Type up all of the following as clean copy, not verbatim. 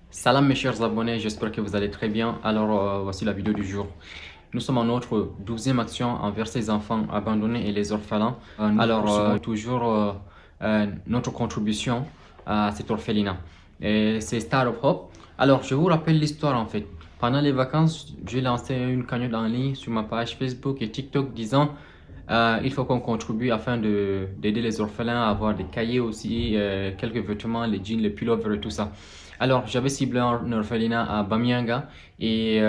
Salam mes chers abonnés, j'espère que vous allez très bien. Alors voici la vidéo du jour. Nous sommes en notre 12e action envers ces enfants abandonnés et les orphelins. Toujours notre contribution à cet orphelinat. Et c'est Star of Hope. Alors je vous rappelle l'histoire en fait. Pendant les vacances, j'ai lancé une cagnotte en ligne sur ma page Facebook et TikTok disant il faut qu'on contribue afin d'aider les orphelins à avoir des cahiers aussi, quelques vêtements, les jeans, les pullovers et tout ça. Alors, j'avais ciblé un orphelinat à Bamianga et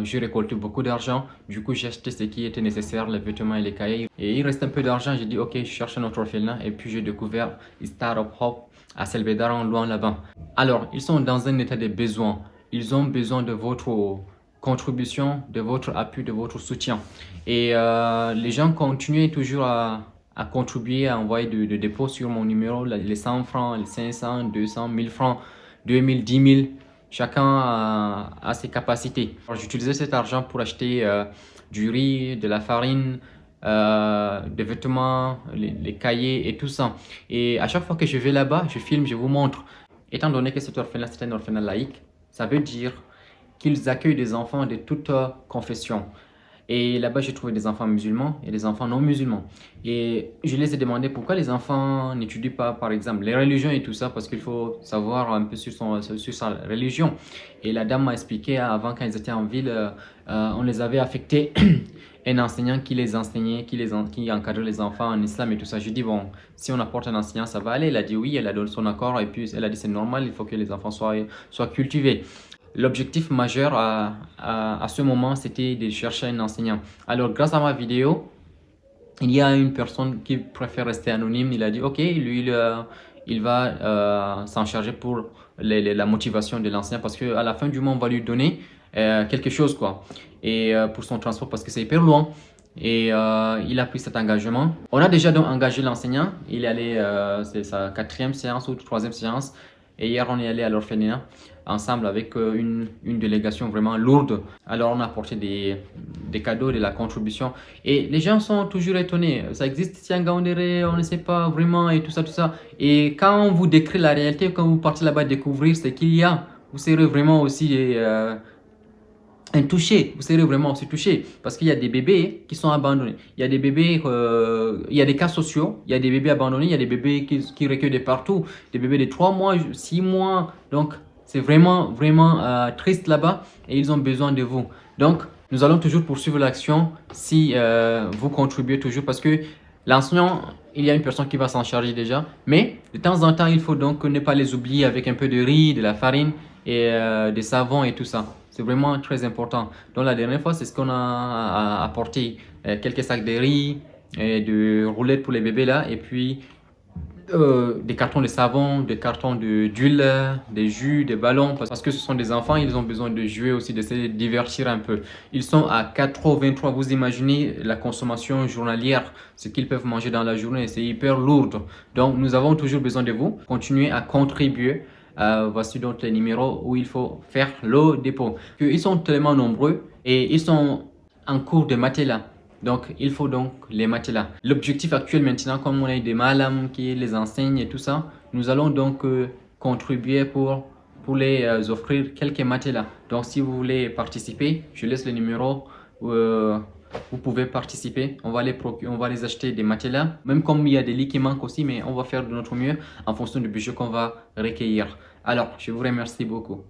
j'ai récolté beaucoup d'argent. Du coup, j'ai acheté ce qui était nécessaire, les vêtements et les cahiers. Et il reste un peu d'argent. J'ai dit, ok, je cherche un autre orphelinat. Et puis, j'ai découvert Star of Hope à Selbédar en loin là-bas. Alors, ils sont dans un état de besoin. Ils ont besoin de votre contribution, de votre appui, de votre soutien. Et les gens continuent toujours à contribuer, à envoyer de dépôts sur mon numéro, les 100 francs, les 500, 200, 1000 francs, 2000, 10 000. Chacun a ses capacités. J'utilisais cet argent pour acheter du riz, de la farine, des vêtements, les cahiers et tout ça. Et à chaque fois que je vais là-bas, je filme, je vous montre. Étant donné que cet orphelinat, c'est un orphelinat laïque, ça veut dire qu'ils accueillent des enfants de toute confession. Et là-bas, j'ai trouvé des enfants musulmans et des enfants non musulmans. Et je les ai demandé pourquoi les enfants n'étudient pas, par exemple, les religions et tout ça, parce qu'il faut savoir un peu sur sa religion. Et la dame m'a expliqué, avant, quand ils étaient en ville, on les avait affectés un enseignant qui les enseignait, qui encadrait les enfants en islam et tout ça. Je dis, bon, si on apporte un enseignant, ça va aller. Elle a dit oui, elle a donné son accord. Et puis, elle a dit, c'est normal, il faut que les enfants soient cultivés. L'objectif majeur à ce moment, c'était de chercher un enseignant. Alors, grâce à ma vidéo, il y a une personne qui préfère rester anonyme. Il a dit, OK, lui, il va s'en charger pour la motivation de l'enseignant parce qu'à la fin du mois, on va lui donner quelque chose, quoi. Et pour son transport, parce que c'est hyper loin. Et il a pris cet engagement. On a déjà donc engagé l'enseignant. Il est allé, c'est sa 4e séance ou 3e séance. Et hier, on est allé à l'orphelinat ensemble avec une délégation vraiment lourde. Alors, on a apporté des cadeaux, de la contribution. Et les gens sont toujours étonnés. Ça existe ici en Gaoundéré, on ne sait pas vraiment et tout ça, tout ça. Et quand on vous décrit la réalité, quand vous partez là-bas découvrir ce qu'il y a, vous serez vraiment aussi touché, vous serez vraiment aussi touché parce qu'il y a des bébés qui sont abandonnés. Il y a des bébés, il y a des cas sociaux, il y a des bébés abandonnés, il y a des bébés qui recueillent de partout, des bébés de 3 mois, 6 mois. Donc, c'est vraiment triste là-bas et ils ont besoin de vous. Donc, nous allons toujours poursuivre l'action si vous contribuez toujours parce que l'enseignant, il y a une personne qui va s'en charger déjà. Mais de temps en temps, il faut donc ne pas les oublier avec un peu de riz, de la farine et des savons et tout ça. C'est vraiment très important. Donc la dernière fois, c'est ce qu'on a apporté. Quelques sacs de riz, et de roulettes pour les bébés là, et puis des cartons de savon, des cartons d'huile, des jus, des ballons. Parce que ce sont des enfants, ils ont besoin de jouer aussi, de se divertir un peu. Ils sont à 4,23 €. Vous imaginez la consommation journalière, ce qu'ils peuvent manger dans la journée. C'est hyper lourd. Donc nous avons toujours besoin de vous. Continuez à contribuer. Voici donc les numéros où il faut faire le dépôt. Ils sont tellement nombreux et ils sont en cours de matelas. Donc, il faut donc les matelas. L'objectif actuel maintenant, comme on a des malams qui les enseignent et tout ça, nous allons donc contribuer pour les offrir quelques matelas. Donc, si vous voulez participer, je laisse le numéro. Vous pouvez participer. On va les acheter des matelas. Même comme il y a des lits qui manquent aussi, mais on va faire de notre mieux en fonction du budget qu'on va recueillir. Alors, je vous remercie beaucoup.